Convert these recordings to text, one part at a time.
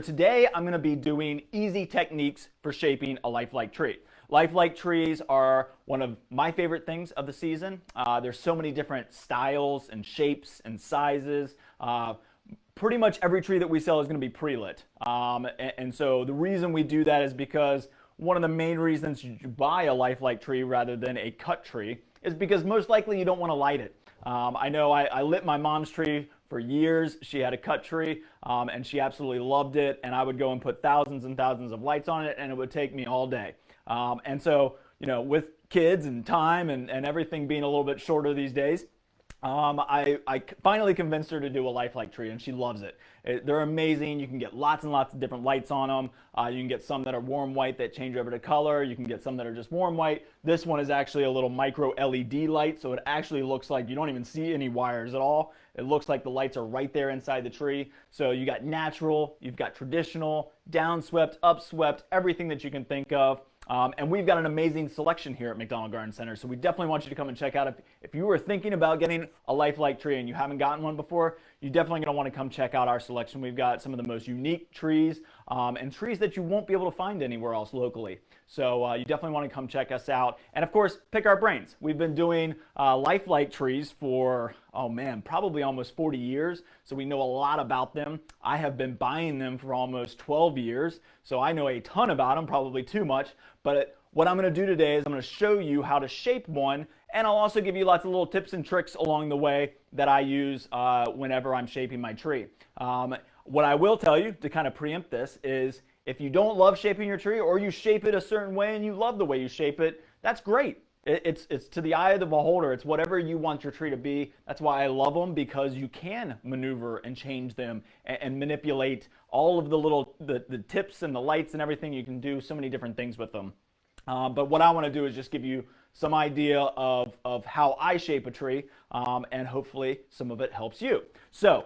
today I'm going to be doing easy techniques for shaping a lifelike tree. Lifelike trees are one of my favorite things of the season. There's so many different styles and shapes and sizes. Pretty much every tree that we sell is going to be pre-lit. And so the reason we do that is because one of the main reasons you buy a lifelike tree rather than a cut tree is because most likely you don't want to light it. I know I lit my mom's tree for years. She had a cut tree and she absolutely loved it, and I would go and put thousands and thousands of lights on it, and it would take me all day. And so, you know, with kids and time and everything being a little bit shorter these days, I finally convinced her to do a lifelike tree, and she loves it. They're amazing. You can get lots and lots of different lights on them. You can get some that are warm white that change over to color. You can get some that are just warm white. This one is actually a little micro LED light, so it actually looks like you don't even see any wires at all. It looks like the lights are right there inside the tree. So you got natural, you've got traditional, downswept, upswept, everything that you can think of. And we've got an amazing selection here at McDonald Garden Center, so we definitely want you to come and check out. If you were thinking about getting a lifelike tree and you haven't gotten one before, you're definitely going to want to come check out our selection. We've got some of the most unique trees and trees that you won't be able to find anywhere else locally. So you definitely want to come check us out. And of course, pick our brains. We've been doing lifelike trees for, oh man, probably almost 40 years. So we know a lot about them. I have been buying them for almost 12 years. So I know a ton about them, probably too much. But what I'm going to do today is I'm going to show you how to shape one, and I'll also give you lots of little tips and tricks along the way that I use whenever I'm shaping my tree. What I will tell you to kind of preempt this is if you don't love shaping your tree, or you shape it a certain way and you love the way you shape it, that's great. It's to the eye of the beholder. It's whatever you want your tree to be. That's why I love them, because you can maneuver and change them and manipulate all of the tips and the lights and everything. You can do so many different things with them. But what I want to do is just give you some idea of how I shape a tree, and hopefully some of it helps you. So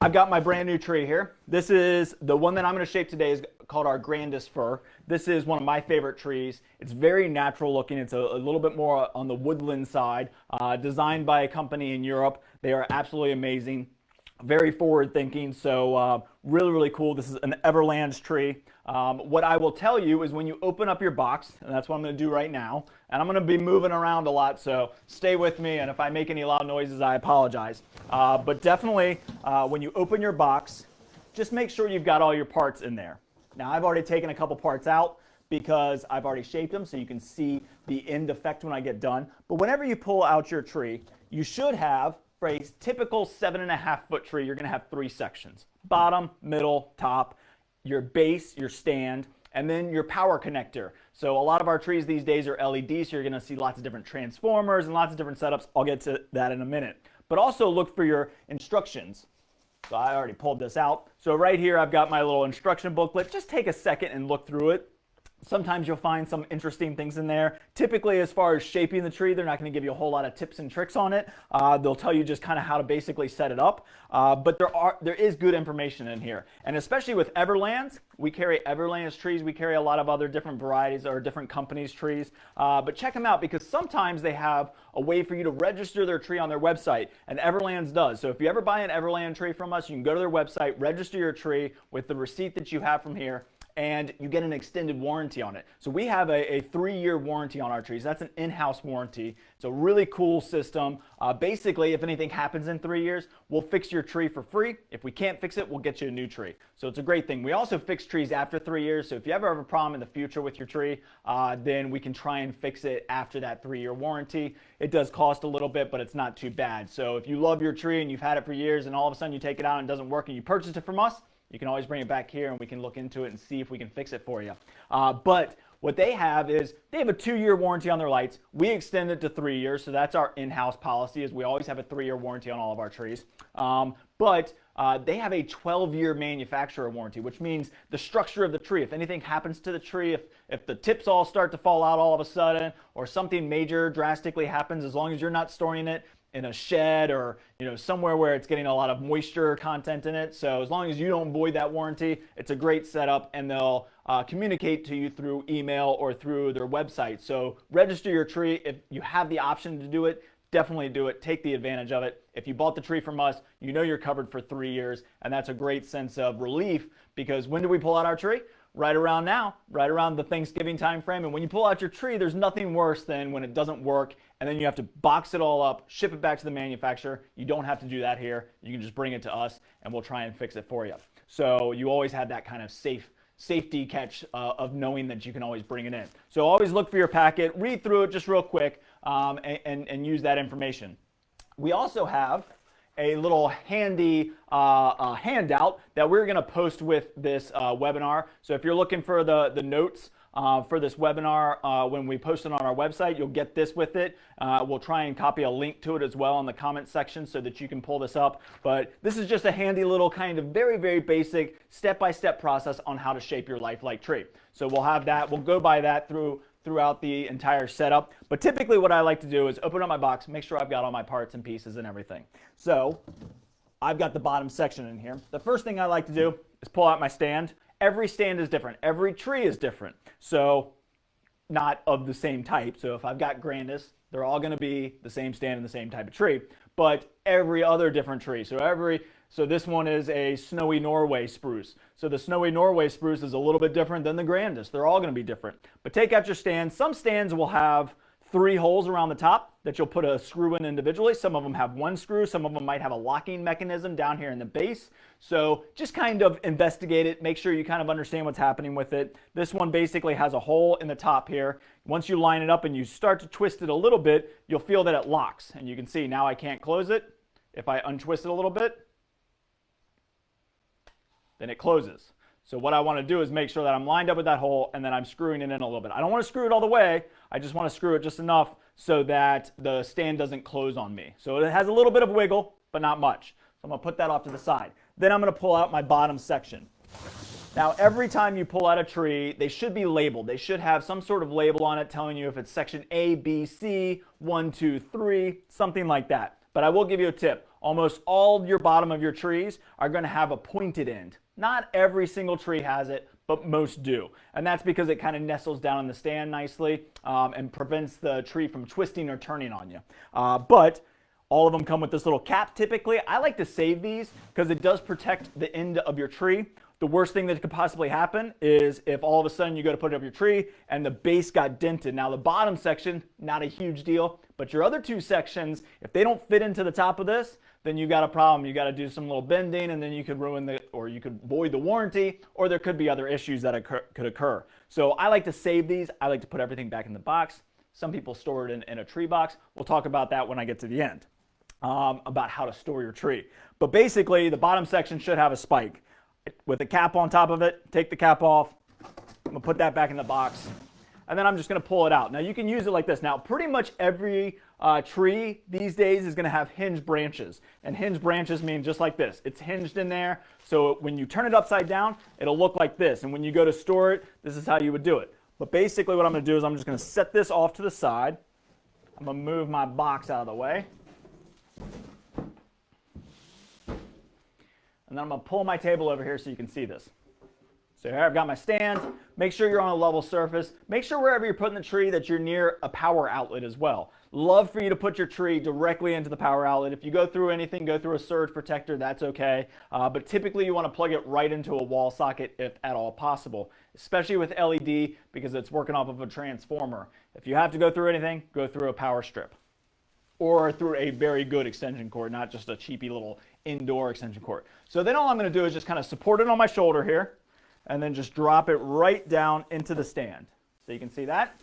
I've got my brand new tree here. This is the one that I'm going to shape today, is called our grandest fir. This is one of my favorite trees. It's very natural looking. It's a little bit more on the woodland side, designed by a company in Europe. They are absolutely amazing, very forward thinking. So really, really cool. This is an Everlands tree. What I will tell you is when you open up your box, and that's what I'm going to do right now, and I'm going to be moving around a lot, so stay with me, and if I make any loud noises, I apologize. But definitely, when you open your box, just make sure you've got all your parts in there. Now, I've already taken a couple parts out because I've already shaped them, so you can see the end effect when I get done. But whenever you pull out your tree, you should have, for a typical 7.5 foot tree, you're going to have 3 sections: bottom, middle, top, your base, your stand, and then your power connector. So a lot of our trees these days are LED, so you're going to see lots of different transformers and lots of different setups. I'll get to that in a minute. But also look for your instructions. So I already pulled this out. So right here I've got my little instruction booklet. Just take a second and look through it. Sometimes you'll find some interesting things in there. Typically, as far as shaping the tree, they're not going to give you a whole lot of tips and tricks on it. They'll tell you just kind of how to basically set it up. But there is good information in here. And especially with Everlands, we carry Everlands trees. We carry a lot of other different varieties or different companies' trees. But check them out, because sometimes they have a way for you to register their tree on their website, and Everlands does. So if you ever buy an Everland tree from us, you can go to their website, register your tree with the receipt that you have from here, and you get an extended warranty on it. So we have a 3-year warranty on our trees. That's an in-house warranty. It's a really cool system. Basically, if anything happens in 3 years, we'll fix your tree for free. If we can't fix it, we'll get you a new tree. So it's a great thing. We also fix trees after 3 years. So if you ever have a problem in the future with your tree, then we can try and fix it after that 3-year warranty. It does cost a little bit, but it's not too bad. So if you love your tree and you've had it for years and all of a sudden you take it out and it doesn't work and you purchased it from us, you can always bring it back here and we can look into it and see if we can fix it for you. But what they have is they have a 2-year warranty on their lights. We extend it to 3 years, so that's our in-house policy, is we always have a 3-year warranty on all of our trees. But they have a 12-year manufacturer warranty, which means the structure of the tree, if anything happens to the tree, if the tips all start to fall out all of a sudden, or something major drastically happens, as long as you're not storing it in a shed or somewhere where it's getting a lot of moisture content in it. So as long as you don't void that warranty, it's a great setup, and they'll communicate to you through email or through their website. So register your tree. If you have the option to do it, definitely do it. Take the advantage of it. If you bought the tree from us, you know you're covered for 3 years, and that's a great sense of relief, because when do we pull out our tree? Right around now, right around the Thanksgiving time frame. And when you pull out your tree, there's nothing worse than when it doesn't work and then you have to box it all up, ship it back to the manufacturer. You don't have to do that here. You can just bring it to us and we'll try and fix it for you. So you always have that kind of safety catch of knowing that you can always bring it in. So always look for your packet, read through it just real quick, and use that information. We also have a little handy handout that we're going to post with this webinar. So if you're looking for the notes for this webinar, when we post it on our website, you'll get this with it. We'll try and copy a link to it as well in the comment section so that you can pull this up. But this is just a handy little kind of very, very basic step-by-step process on how to shape your lifelike tree. So we'll have that. We'll go by that throughout the entire setup. But typically what I like to do is open up my box, make sure I've got all my parts and pieces and everything. So I've got the bottom section in here. The first thing I like to do is pull out my stand. Every stand is different. Every tree is different. So not of the same type. So if I've got grandis, they're all going to be the same stand and the same type of tree. But every other different tree. So this one is a snowy Norway spruce. So the snowy Norway spruce is a little bit different than the grandis. They're all going to be different. But take out your stand. Some stands will have 3 holes around the top that you'll put a screw in individually. Some of them have 1 screw. Some of them might have a locking mechanism down here in the base. So just kind of investigate it. Make sure you kind of understand what's happening with it. This one basically has a hole in the top here. Once you line it up and you start to twist it a little bit, you'll feel that it locks. And you can see now I can't close it. If I untwist it a little bit, then it closes. So what I want to do is make sure that I'm lined up with that hole and then I'm screwing it in a little bit. I don't want to screw it all the way. I just want to screw it just enough so that the stand doesn't close on me. So it has a little bit of wiggle, but not much. So I'm going to put that off to the side. Then I'm going to pull out my bottom section. Now every time you pull out a tree, they should be labeled. They should have some sort of label on it telling you if it's section A, B, C, 1, 2, 3, something like that. But I will give you a tip. Almost all your bottom of your trees are going to have a pointed end. Not every single tree has it, but most do. And that's because it kind of nestles down in the stand nicely and prevents the tree from twisting or turning on you. But all of them come with this little cap typically. I like to save these because it does protect the end of your tree. The worst thing that could possibly happen is if all of a sudden you go to put up your tree and the base got dented. Now the bottom section, not a huge deal, but your other 2 sections, if they don't fit into the top of this, then you got a problem. You got to do some little bending and then you could you could void the warranty, or there could be other issues that could occur. So I like to save these. I like to put everything back in the box. Some people store it in a tree box. We'll talk about that when I get to the end, about how to store your tree. But basically the bottom section should have a spike with a cap on top of it. Take the cap off. I'm going to put that back in the box. And then I'm just going to pull it out. Now you can use it like this. Now pretty much every tree these days is going to have hinged branches. And hinged branches mean just like this. It's hinged in there. So when you turn it upside down, it'll look like this. And when you go to store it, this is how you would do it. But basically what I'm going to do is I'm just going to set this off to the side. I'm going to move my box out of the way. And then I'm going to pull my table over here so you can see this. So here I've got my stand. Make sure you're on a level surface. Make sure wherever you're putting the tree that you're near a power outlet as well. Love for you to put your tree directly into the power outlet. If you go through anything, go through a surge protector, that's okay. But typically you want to plug it right into a wall socket if at all possible, especially with LED because it's working off of a transformer. If you have to go through anything, go through a power strip or through a very good extension cord, not just a cheapy little indoor extension cord. So then all I'm going to do is just kind of support it on my shoulder here and then just drop it right down into the stand. So you can see that.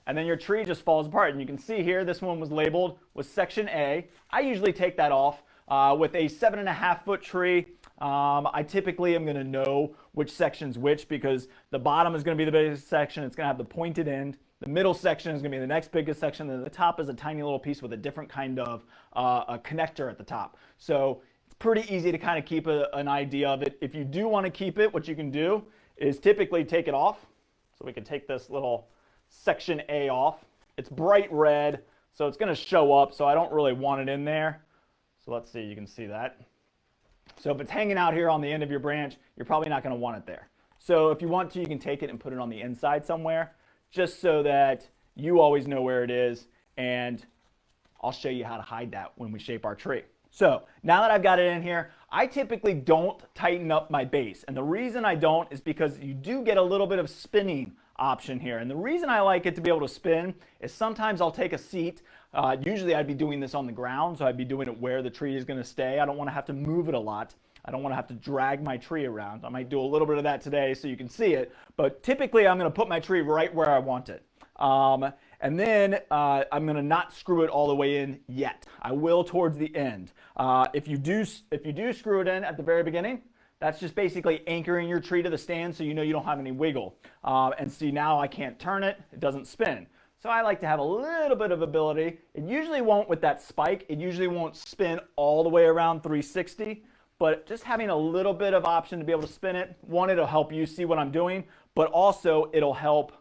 And then your tree just falls apart. And you can see here, this one was labeled with section A. I usually take that off with a 7.5 foot tree. I typically am going to know which section's which because the bottom is going to be the biggest section. It's going to have the pointed end. The middle section is going to be the next biggest section. And the top is a tiny little piece with a different kind of a connector at the top. So it's pretty easy to kind of keep an idea of it. If you do want to keep it, what you can do is typically take it off. So we can take this little section A off. It's bright red, so it's going to show up, so I don't really want it in there. So let's see, you can see that. So if it's hanging out here on the end of your branch, you're probably not going to want it there. So if you want to, you can take it and put it on the inside somewhere, just so that you always know where it is and I'll show you how to hide that when we shape our tree. So now that I've got it in here, I typically don't tighten up my base. And the reason I don't is because you do get a little bit of spinning option here. And the reason I like it to be able to spin is sometimes I'll take a seat. Usually I'd be doing this on the ground, so I'd be doing it where the tree is going to stay. I don't want to have to move it a lot. I don't want to have to drag my tree around. I might do a little bit of that today so you can see it. But typically I'm going to put my tree right where I want it. And then I'm going to not screw it all the way in yet. I will towards the end. If you do screw it in at the very beginning, that's just basically anchoring your tree to the stand so you know you don't have any wiggle. And see, now I can't turn it. It doesn't spin. So I like to have a little bit of ability. It usually won't with that spike. It usually won't spin all the way around 360. But just having a little bit of option to be able to spin it, one, it'll help you see what I'm doing, but also it'll help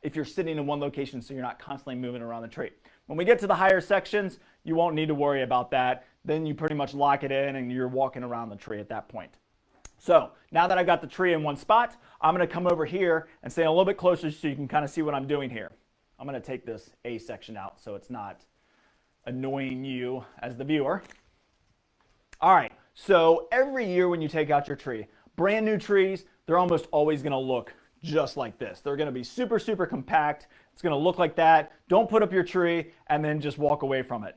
if you're sitting in one location so you're not constantly moving around the tree. When we get to the higher sections, you won't need to worry about that. Then you pretty much lock it in and you're walking around the tree at that point. So now that I've got the tree in one spot, I'm going to come over here and stand a little bit closer so you can kind of see what I'm doing here. I'm going to take this A section out so it's not annoying you as the viewer. All right, so every year when you take out your tree, brand new trees, they're almost always going to look just like this. They're going to be super, super compact. It's going to look like that. Don't put up your tree and then just walk away from it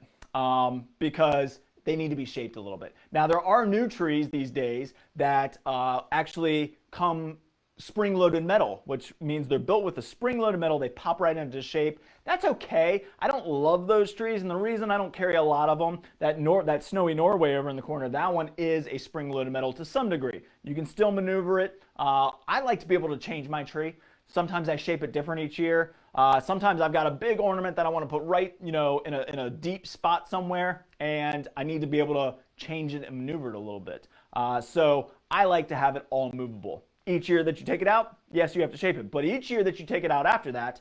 because they need to be shaped a little bit. Now, there are new trees these days that actually come spring-loaded metal, which means they're built with a spring-loaded metal. They pop right into shape. That's okay. I don't love those trees, and the reason I don't carry a lot of them, that snowy Norway over in the corner, that one is a spring-loaded metal to some degree. You can still maneuver it. I like to be able to change my tree. Sometimes I shape it different each year. Sometimes I've got a big ornament that I want to put right, in a deep spot somewhere, and I need to be able to change it and maneuver it a little bit. So I like to have it all movable. Each year that you take it out, yes, you have to shape it. But each year that you take it out after that,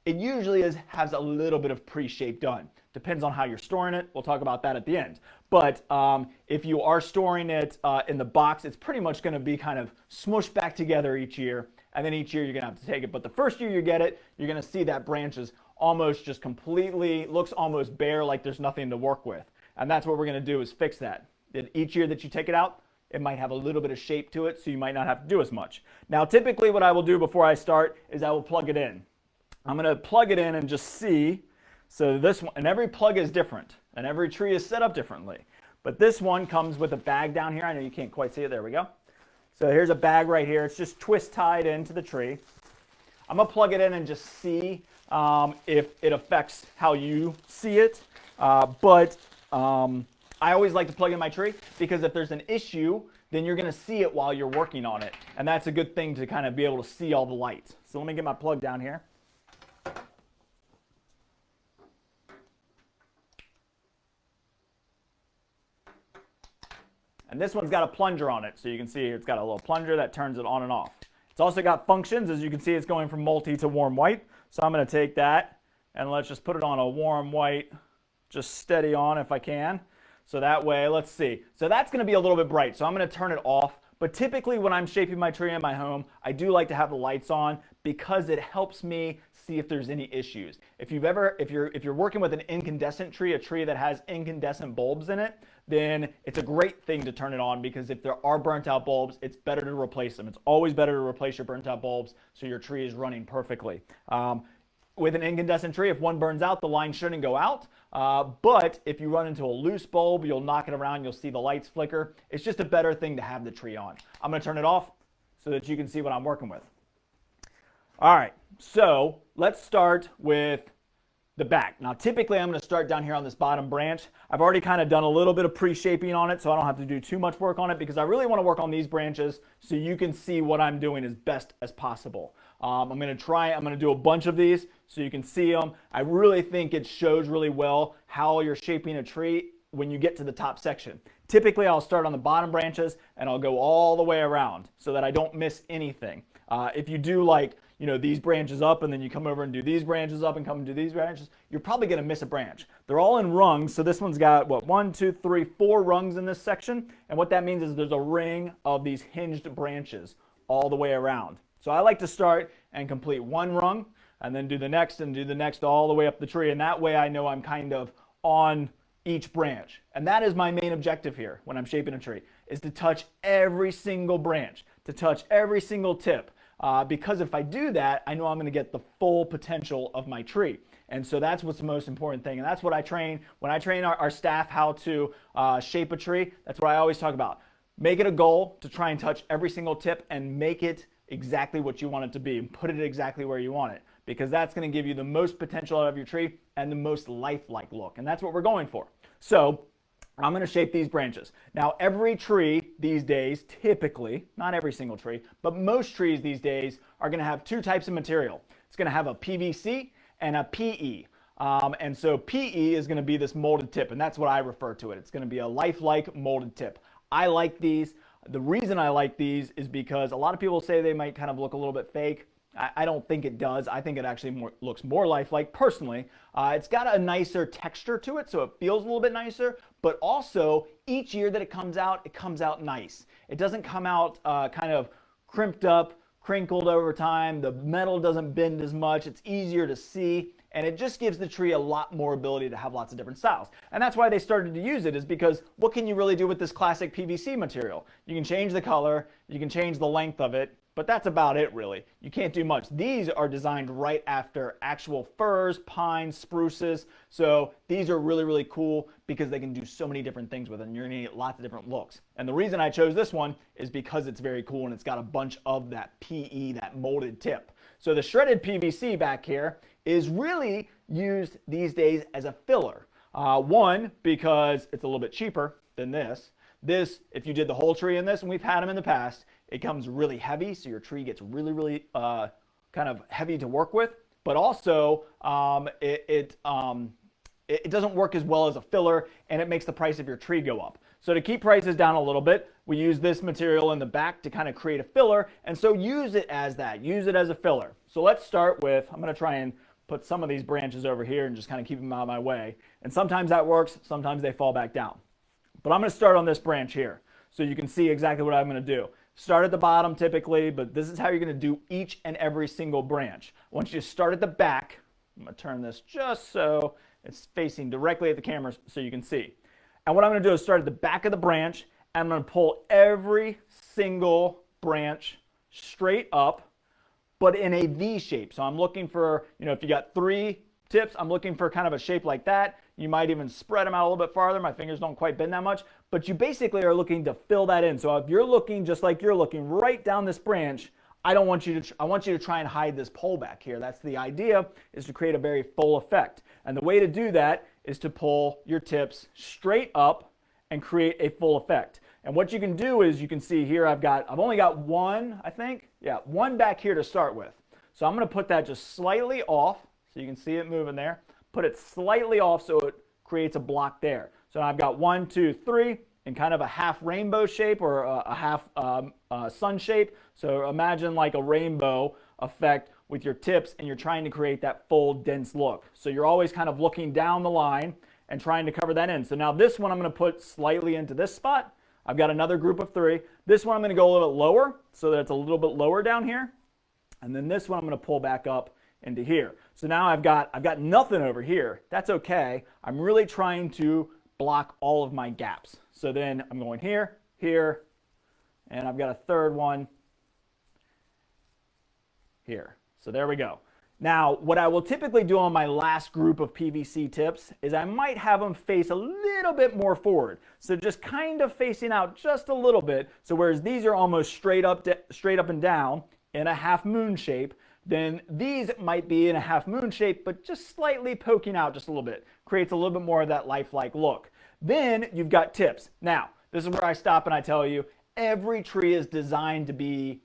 it usually has a little bit of pre-shape done. Depends on how you're storing it. We'll talk about that at the end. But if you are storing it in the box, it's pretty much going to be kind of smushed back together each year. And then each year you're going to have to take it. But the first year you get it, you're going to see that branch is almost just completely, looks almost bare, like there's nothing to work with. And that's what we're going to do is fix that. Each year that you take it out, it might have a little bit of shape to it, so you might not have to do as much. Now, typically what I will do before I start is I will plug it in. I'm going to plug it in and just see. So this one, and every plug is different, and every tree is set up differently. But this one comes with a bag down here. I know you can't quite see it. There we go. So here's a bag right here. It's just twist tied into the tree. I'm going to plug it in and just see if it affects how you see it. I always like to plug in my tree because if there's an issue, then you're going to see it while you're working on it. And that's a good thing to kind of be able to see all the lights. So let me get my plug down here. And this one's got a plunger on it. So you can see it's got a little plunger that turns it on and off. It's also got functions. As you can see, it's going from multi to warm white. So I'm going to take that and let's just put it on a warm white, just steady on if I can. So that way, let's see. So that's going to be a little bit bright. So I'm going to turn it off. But typically when I'm shaping my tree in my home, I do like to have the lights on because it helps me see if there's any issues. If you're working with an incandescent tree, a tree that has incandescent bulbs in it, then it's a great thing to turn it on because if there are burnt out bulbs, it's better to replace them. It's always better to replace your burnt out bulbs so your tree is running perfectly. With an incandescent tree, if one burns out, the line shouldn't go out. But if you run into a loose bulb, you'll knock it around, you'll see the lights flicker. It's just a better thing to have the tree on. I'm going to turn it off so that you can see what I'm working with. All right, so let's start with the back. Now, typically, I'm going to start down here on this bottom branch. I've already kind of done a little bit of pre-shaping on it, so I don't have to do too much work on it because I really want to work on these branches so you can see what I'm doing as best as possible. I'm going to do a bunch of these so you can see them. I really think it shows really well how you're shaping a tree when you get to the top section. Typically, I'll start on the bottom branches and I'll go all the way around so that I don't miss anything. If you do like, these branches up and then you come over and do these branches up and come and do these branches, you're probably going to miss a branch. They're all in rungs, so this one's got, 4 rungs in this section, and what that means is there's a ring of these hinged branches all the way around. So I like to start and complete one rung, and then do the next and do the next all the way up the tree. And that way I know I'm kind of on each branch. And that is my main objective here when I'm shaping a tree, is to touch every single branch, to touch every single tip. Because if I do that, I know I'm going to get the full potential of my tree. And so that's what's the most important thing. And that's what I train. When I train our staff how to shape a tree, that's what I always talk about. Make it a goal to try and touch every single tip and make it exactly what you want it to be and put it exactly where you want it, because that's going to give you the most potential out of your tree and the most lifelike look. And that's what we're going for. So I'm going to shape these branches. Now, every tree these days, typically, not every single tree, but most trees these days are going to have two types of material. It's going to have a PVC and a PE. And so PE is going to be this molded tip, and that's what I refer to it. It's going to be a lifelike molded tip. I like these. The reason I like these is because a lot of people say they might kind of look a little bit fake. I don't think it does. I think it actually looks more lifelike personally. It's got a nicer texture to it, so it feels a little bit nicer, but also each year that it comes out nice. It doesn't come out kind of crimped up, crinkled over time. The metal doesn't bend as much. It's easier to see, and it just gives the tree a lot more ability to have lots of different styles. And that's why they started to use it, is because what can you really do with this classic PVC material? You can change the color, you can change the length of it, but that's about it really. You can't do much. These are designed right after actual firs, pines, spruces. So these are really, really cool because they can do so many different things with it, and you're gonna get lots of different looks. And the reason I chose this one is because it's very cool and it's got a bunch of that PE, that molded tip. So the shredded PVC back here is really used these days as a filler. One, because it's a little bit cheaper than this. This, if you did the whole tree in this, and we've had them in the past, it comes really heavy, so your tree gets really, really kind of heavy to work with. But also, it doesn't work as well as a filler, and it makes the price of your tree go up. So to keep prices down a little bit, we use this material in the back to kind of create a filler, and so use it as that. Use it as a filler. So let's start with, I'm going to try and put some of these branches over here and just kind of keep them out of my way. And sometimes that works, sometimes they fall back down. But I'm going to start on this branch here so you can see exactly what I'm going to do. Start at the bottom typically, but this is how you're going to do each and every single branch. Once you start at the back, I'm going to turn this just so it's facing directly at the camera so you can see. And what I'm going to do is start at the back of the branch, and I'm going to pull every single branch straight up, but in a V shape. So I'm looking for, if you got 3 tips, I'm looking for kind of a shape like that. You might even spread them out a little bit farther. My fingers don't quite bend that much, but you basically are looking to fill that in. So if you're looking just like you're looking right down this branch, I want you to try and hide this pole back here. That's the idea, is to create a very full effect. And the way to do that is to pull your tips straight up and create a full effect. And what you can do is, you can see here, I've only got one, I think. Yeah, one back here to start with. So I'm going to put that just slightly off so you can see it moving there. Put it slightly off so it creates a block there. So I've got 1, 2, 3 in kind of a half rainbow shape, or a half sun shape. So imagine like a rainbow effect with your tips, and you're trying to create that full dense look. So you're always kind of looking down the line and trying to cover that in. So now this one I'm going to put slightly into this spot. I've got another group of 3. This one I'm going to go a little bit lower so that it's a little bit lower down here. And then this one I'm going to pull back up into here. So now I've got nothing over here. That's okay. I'm really trying to block all of my gaps. So then I'm going here, here, and I've got a third one here. So there we go. Now, what I will typically do on my last group of PVC tips is I might have them face a little bit more forward. So just kind of facing out just a little bit. So whereas these are almost straight up and down in a half moon shape, then these might be in a half moon shape, but just slightly poking out just a little bit. Creates a little bit more of that lifelike look. Then you've got tips. Now, this is where I stop and I tell you, every tree is designed to be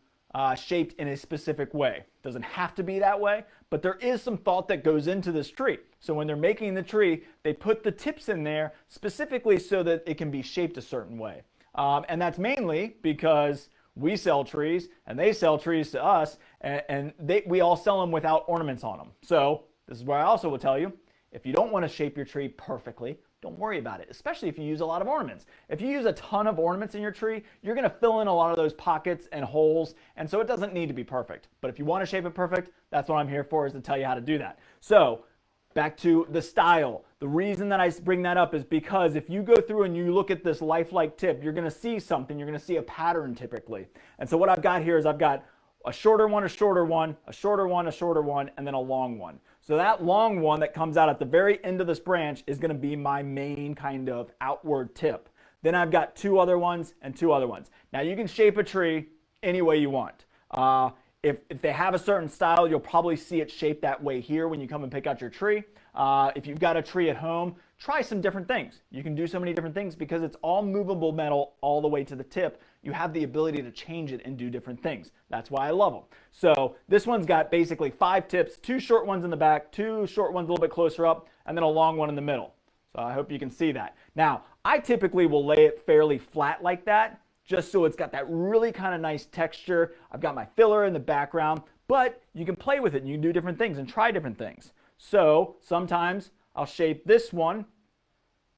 shaped in a specific way. It doesn't have to be that way, but there is some thought that goes into this tree. So when they're making the tree, they put the tips in there specifically so that it can be shaped a certain way. And that's mainly because we sell trees and they sell trees to us, and we all sell them without ornaments on them. So this is where I also will tell you, if you don't want to shape your tree perfectly, don't worry about it, especially if you use a lot of ornaments. If you use a ton of ornaments in your tree, you're going to fill in a lot of those pockets and holes, and so it doesn't need to be perfect. But if you want to shape it perfect, that's what I'm here for, is to tell you how to do that. So back to the style. The reason that I bring that up is because if you go through and you look at this lifelike tip, you're going to see something. You're going to see a pattern typically. And so what I've got here is I've got a shorter one, a shorter one, a shorter one, a shorter one, and then a long one. So that long one that comes out at the very end of this branch is going to be my main kind of outward tip. Then I've got two other ones and two other ones. Now you can shape a tree any way you want. If they have a certain style, you'll probably see it shaped that way here when you come and pick out your tree. If you've got a tree at home, try some different things. You can do so many different things because it's all movable metal all the way to the tip. You have the ability to change it and do different things. That's why I love them. So this one's got basically 5 tips, 2 short ones in the back, 2 short ones a little bit closer up, and then a long one in the middle. So I hope you can see that. Now, I typically will lay it fairly flat like that, just so it's got that really kind of nice texture. I've got my filler in the background, but you can play with it and you can do different things and try different things. So sometimes I'll shape this one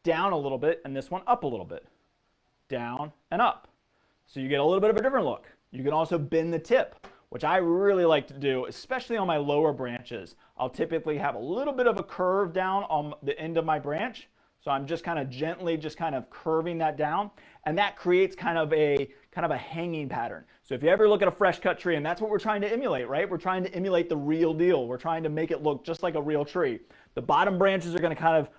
down a little bit and this one up a little bit, down and up. So you get a little bit of a different look. You can also bend the tip, which I really like to do, especially on my lower branches. I'll typically have a little bit of a curve down on the end of my branch. So I'm just kind of gently just kind of curving that down, and that creates kind of a hanging pattern. So if you ever look at a fresh cut tree, and that's what we're trying to emulate, right? We're trying to emulate the real deal. We're trying to make it look just like a real tree. The bottom branches are going to kind of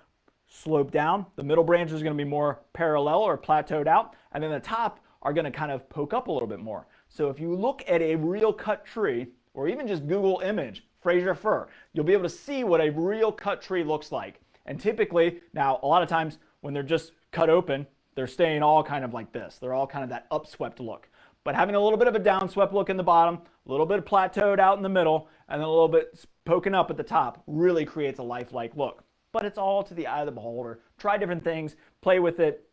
slope down. The middle branches are going to be more parallel or plateaued out, and then the top are going to kind of poke up a little bit more. So if you look at a real cut tree, or even just Google image Fraser fir, you'll be able to see what a real cut tree looks like. And typically, now a lot of times when they're just cut open, they're staying all kind of like this. They're all kind of that upswept look. But having a little bit of a downswept look in the bottom, a little bit plateaued out in the middle, and then a little bit poking up at the top really creates a lifelike look. But it's all to the eye of the beholder. Try different things, play with it.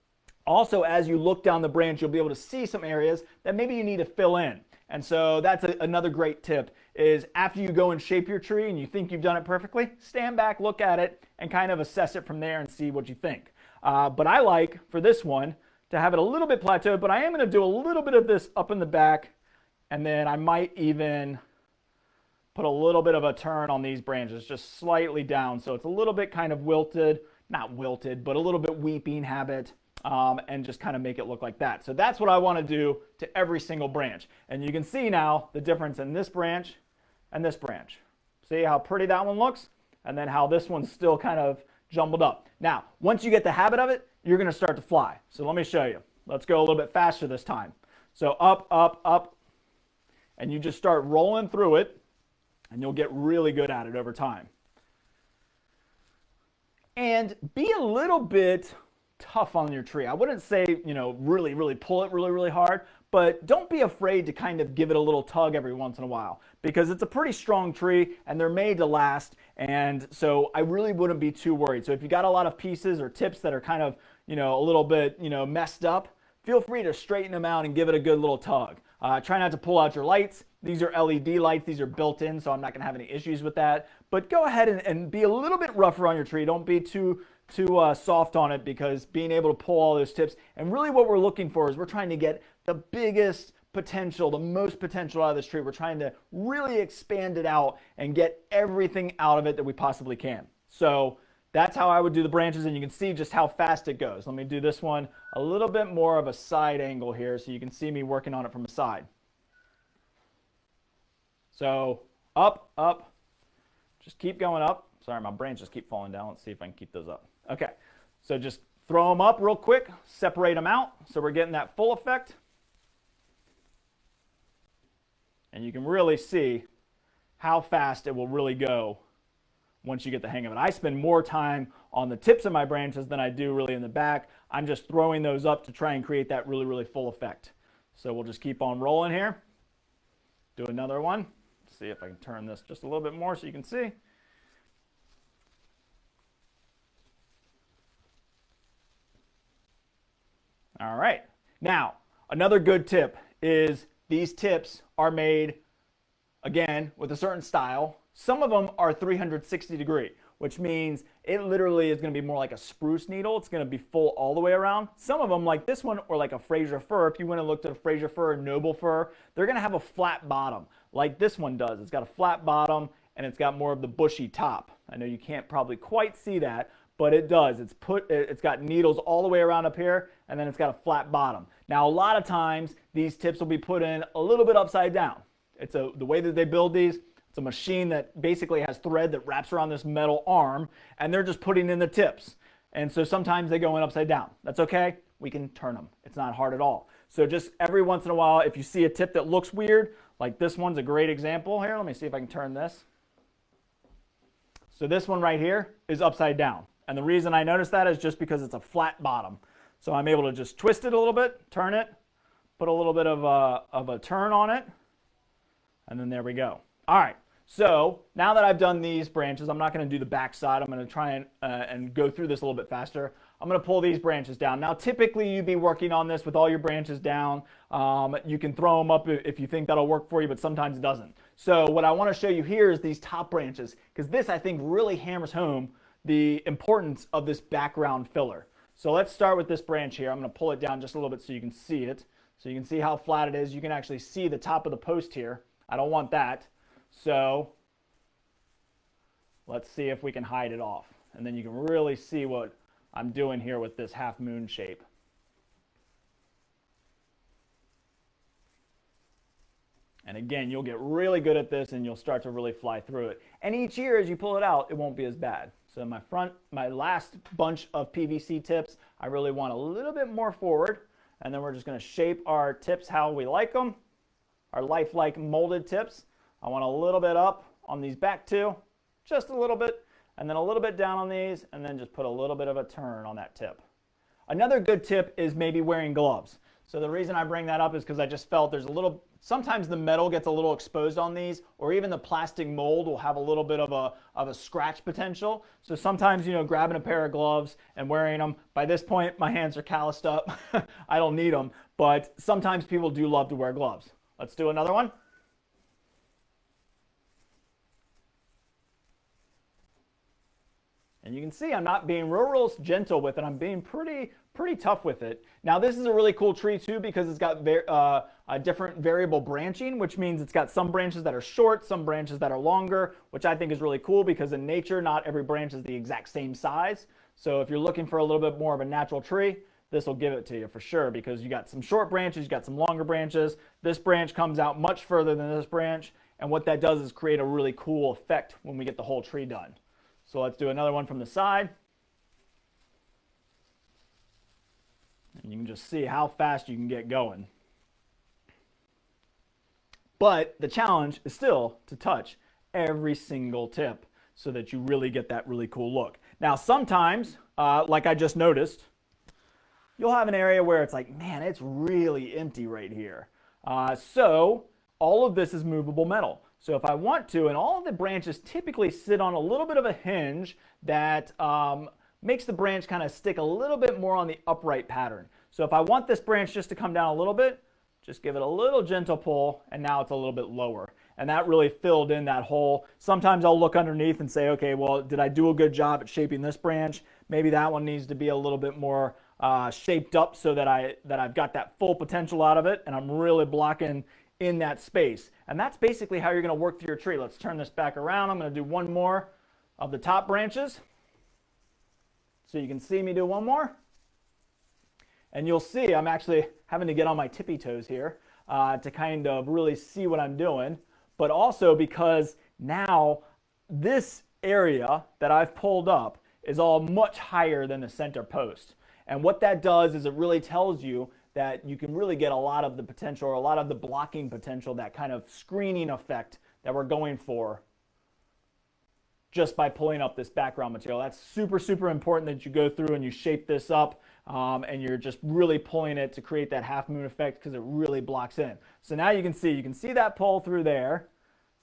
Also, as you look down the branch, you'll be able to see some areas that maybe you need to fill in. And so that's another great tip, is after you go and shape your tree and you think you've done it perfectly, stand back, look at it, and kind of assess it from there and see what you think. But I like, for this one, to have it a little bit plateaued, but I am going to do a little bit of this up in the back, and then I might even put a little bit of a turn on these branches, just slightly down, so it's a little bit kind of wilted, not wilted, but a little bit weeping habit. And just kind of make it look like that. So that's what I want to do to every single branch. And you can see now the difference in this branch and this branch. See how pretty that one looks? And then how this one's still kind of jumbled up. Now, once you get the habit of it, you're going to start to fly. So let me show you. Let's go a little bit faster this time. So up, up, up. And you just start rolling through it, and you'll get really good at it over time. And be a little bit tough on your tree. I wouldn't say, really pull it really hard, but don't be afraid to kind of give it a little tug every once in a while, because it's a pretty strong tree and they're made to last. And so I really wouldn't be too worried. So if you got a lot of pieces or tips that are kind of, a little bit, messed up, feel free to straighten them out and give it a good little tug. Try not to pull out your lights. These are LED lights. These are built in, so I'm not going to have any issues with that. But go ahead and be a little bit rougher on your tree. Don't be too soft on it, because being able to pull all those tips, and really what we're looking for is we're trying to get the biggest potential, the most potential out of this tree. We're trying to really expand it out and get everything out of it that we possibly can. So that's how I would do the branches, and you can see just how fast it goes. Let me do this one a little bit more of a side angle here so you can see me working on it from the side. So up, up, just keep going up. Sorry, my branches keep falling down. Let's see if I can keep those up. Okay, so just throw them up real quick, separate them out, so we're getting that full effect. And you can really see how fast it will really go once you get the hang of it. I spend more time on the tips of my branches than I do really in the back. I'm just throwing those up to try and create that really full effect. So we'll just keep on rolling here. Do another one. See if I can turn this just a little bit more so you can see. All right. Now, another good tip is these tips are made, again, with a certain style. Some of them are 360 degree. which means it literally is going to be more like a spruce needle. It's going to be full all the way around. Some of them, like this one, or like a Fraser fir, if you went and looked at a Fraser fir, a noble fir, they're going to have a flat bottom, like this one does. It's got a flat bottom, and it's got more of the bushy top. I know you can't probably quite see that, but it does. It's got needles all the way around up here, and then it's got a flat bottom. Now, a lot of times, these tips will be put in a little bit upside down. The way that they build these, it's a machine that basically has thread that wraps around this metal arm, and they're just putting in the tips. And so sometimes they go in upside down. That's okay. We can turn them. It's not hard at all. So just every once in a while, if you see a tip that looks weird, like this one's a great example here. Let me see if I can turn this. So this one right here is upside down. And the reason I noticed that is just because it's a flat bottom. So I'm able to just twist it a little bit, turn it, put a little bit of a turn on it, and then there we go. All right, so now that I've done these branches, I'm not going to do the back side. I'm going to try and go through this a little bit faster. I'm going to pull these branches down. Now, typically, you'd be working on this with all your branches down. You can throw them up if you think that'll work for you, but sometimes it doesn't. So what I want to show you here is these top branches, because this, I think, really hammers home the importance of this background filler. So let's start with this branch here. I'm going to pull it down just a little bit so you can see it. So you can see how flat it is. You can actually see the top of the post here. I don't want that. So let's see if we can hide it off. And then you can really see what I'm doing here with this half moon shape. And again, you'll get really good at this and you'll start to really fly through it. And each year as you pull it out, it won't be as bad. So my last bunch of PVC tips, I really want a little bit more forward. And then we're just going to shape our tips how we like them. Our Lifelike Molded Tips. I want a little bit up on these back two, just a little bit, and then a little bit down on these, and then just put a little bit of a turn on that tip. Another good tip is maybe wearing gloves. So the reason I bring that up is because I just felt there's sometimes the metal gets a little exposed on these, or even the plastic mold will have a little bit of a scratch potential. So sometimes, grabbing a pair of gloves and wearing them, by this point, my hands are calloused up. I don't need them, but sometimes people do love to wear gloves. Let's do another one. And you can see I'm not being real gentle with it. I'm being pretty tough with it. Now this is a really cool tree too because it's got a different variable branching, which means it's got some branches that are short, some branches that are longer, which I think is really cool because in nature, not every branch is the exact same size. So if you're looking for a little bit more of a natural tree, this will give it to you for sure because you got some short branches, you got some longer branches. This branch comes out much further than this branch. And what that does is create a really cool effect when we get the whole tree done. So let's do another one from the side. And you can just see how fast you can get going. But the challenge is still to touch every single tip so that you really get that really cool look. Now sometimes, like I just noticed, you'll have an area where it's like, man, it's really empty right here. So all of this is movable metal. So if I want to, and all of the branches typically sit on a little bit of a hinge that makes the branch kind of stick a little bit more on the upright pattern. So if I want this branch just to come down a little bit, just give it a little gentle pull, and now it's a little bit lower. And that really filled in that hole. Sometimes I'll look underneath and say, okay, well, did I do a good job at shaping this branch? Maybe that one needs to be a little bit more shaped up so that I've got that full potential out of it, and I'm really blocking in that space. And that's basically how you're going to work through your tree. Let's turn this back around. I'm going to do one more of the top branches. So you can see me do one more. And you'll see I'm actually having to get on my tippy toes here to kind of really see what I'm doing. But also because now this area that I've pulled up is all much higher than the center post. And what that does is it really tells you that you can really get a lot of the potential or a lot of the blocking potential, that kind of screening effect that we're going for just by pulling up this background material. That's super, super important that you go through and you shape this up and you're just really pulling it to create that half moon effect because it really blocks in. So now you can see that pull through there.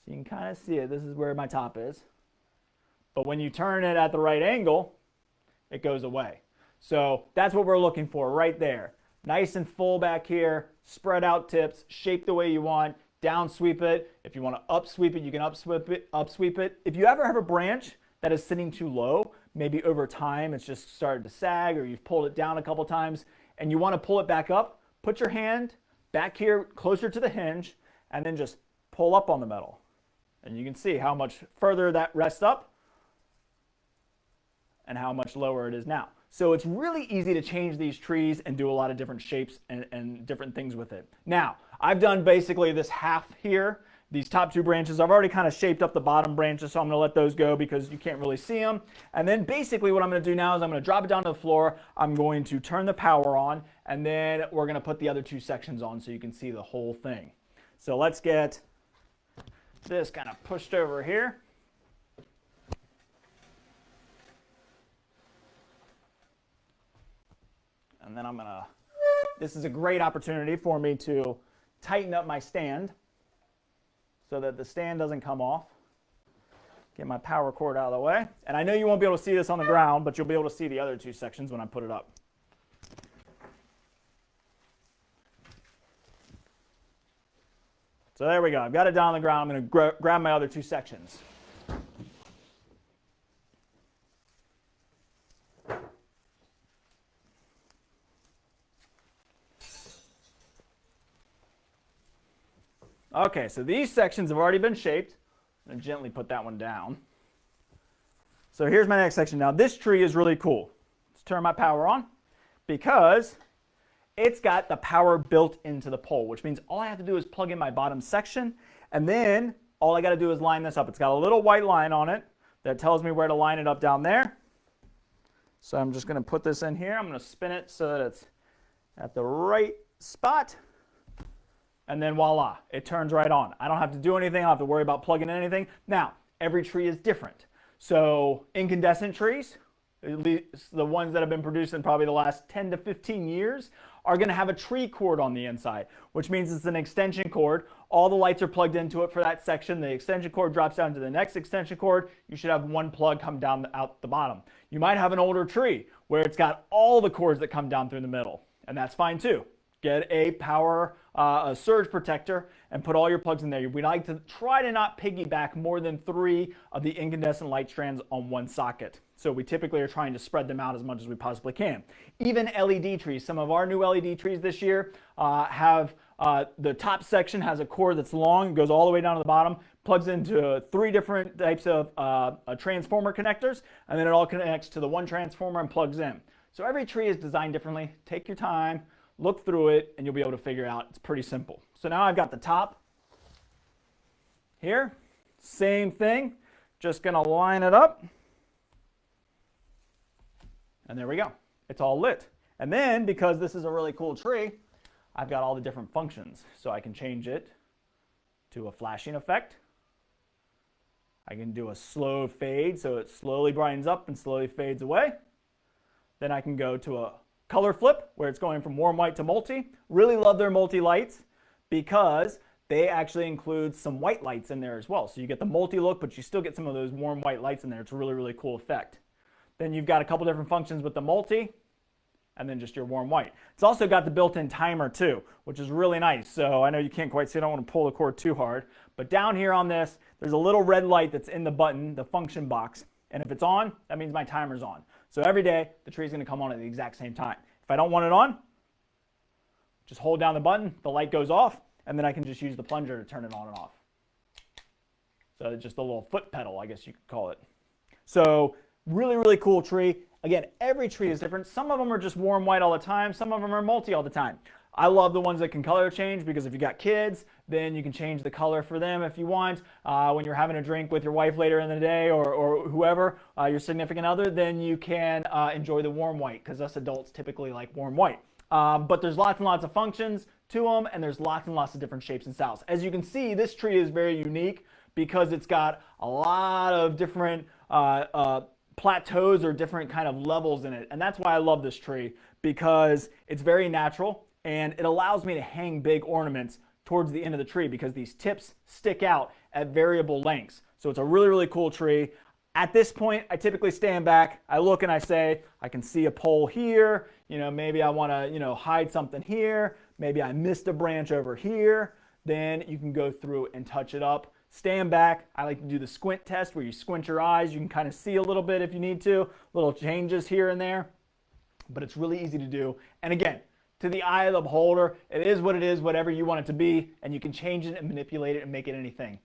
So you can kind of see it. This is where my top is. But when you turn it at the right angle, it goes away. So that's what we're looking for right there. Nice and full back here, spread out tips, shape the way you want, down sweep it. If you want to up sweep it, you can up sweep it. If you ever have a branch that is sitting too low, maybe over time it's just started to sag or you've pulled it down a couple times and you want to pull it back up, put your hand back here closer to the hinge and then just pull up on the metal. And you can see how much further that rests up and how much lower it is now. So it's really easy to change these trees and do a lot of different shapes and different things with it. Now, I've done basically this half here. These top two branches, I've already kind of shaped up the bottom branches, so I'm gonna let those go because you can't really see them. And then basically what I'm gonna do now is I'm gonna drop it down to the floor, I'm going to turn the power on, and then we're gonna put the other two sections on so you can see the whole thing. So let's get this kind of pushed over here. And then this is a great opportunity for me to tighten up my stand so that the stand doesn't come off. Get my power cord out of the way. And I know you won't be able to see this on the ground, but you'll be able to see the other two sections when I put it up. So there we go. I've got it down on the ground. I'm going to grab my other two sections. Okay, so these sections have already been shaped. I'm going to gently put that one down. So here's my next section. Now this tree is really cool. Let's turn my power on because it's got the power built into the pole, which means all I have to do is plug in my bottom section, and then all I got to do is line this up. It's got a little white line on it that tells me where to line it up down there. So I'm just going to put this in here. I'm going to spin it so that it's at the right spot. And then voila, it turns right on. I don't have to do anything. I don't have to worry about plugging in anything. Now, every tree is different. So incandescent trees, at least the ones that have been produced in probably the last 10 to 15 years, are going to have a tree cord on the inside, which means it's an extension cord. All the lights are plugged into it for that section. The extension cord drops down to the next extension cord. You should have one plug come down out the bottom. You might have an older tree where it's got all the cords that come down through the middle, and that's fine too. Get a power a surge protector and put all your plugs in there. We like to try to not piggyback more than 3 of the incandescent light strands on one socket. So we typically are trying to spread them out as much as we possibly can. Even LED trees, some of our new LED trees this year have the top section has a cord that's long, goes all the way down to the bottom, plugs into 3 different types of transformer connectors, and then it all connects to the one transformer and plugs in. So every tree is designed differently. Take your time. Look through it and you'll be able to figure out. It's pretty simple. So now I've got the top here. Same thing. Just going to line it up. And there we go. It's all lit. And then because this is a really cool tree, I've got all the different functions. So I can change it to a flashing effect. I can do a slow fade so it slowly brightens up and slowly fades away. Then I can go to a color flip, where it's going from warm white to multi. Really love their multi lights because they actually include some white lights in there as well. So you get the multi look, but you still get some of those warm white lights in there. It's a really, really cool effect. Then you've got a couple different functions with the multi, and then just your warm white. It's also got the built-in timer too, which is really nice. So I know you can't quite see, I don't want to pull the cord too hard, but down here on this, there's a little red light that's in the button, the function box. And if it's on, that means my timer's on. So every day, the tree's going to come on at the exact same time. If I don't want it on, just hold down the button, the light goes off, and then I can just use the plunger to turn it on and off. So it's just a little foot pedal, I guess you could call it. So really, really cool tree. Again, every tree is different. Some of them are just warm white all the time. Some of them are multi all the time. I love the ones that can color change because if you got kids, then you can change the color for them if you want. When you're having a drink with your wife later in the day or whoever, your significant other, then you can enjoy the warm white because us adults typically like warm white. But there's lots and lots of functions to them, and there's lots and lots of different shapes and styles. As you can see, this tree is very unique because it's got a lot of different plateaus or different kind of levels in it. And that's why I love this tree, because it's very natural and it allows me to hang big ornaments towards the end of the tree because these tips stick out at variable lengths. So it's a really, really cool tree. At this point, I typically stand back, I look and I say, I can see a pole here, maybe I want to, hide something here, maybe I missed a branch over here. Then you can go through and touch it up, stand back. I like to do the squint test where you squint your eyes. You can kind of see a little bit if you need to, little changes here and there, but it's really easy to do. And again, to the eye of the beholder, it is what it is, whatever you want it to be, and you can change it and manipulate it and make it anything.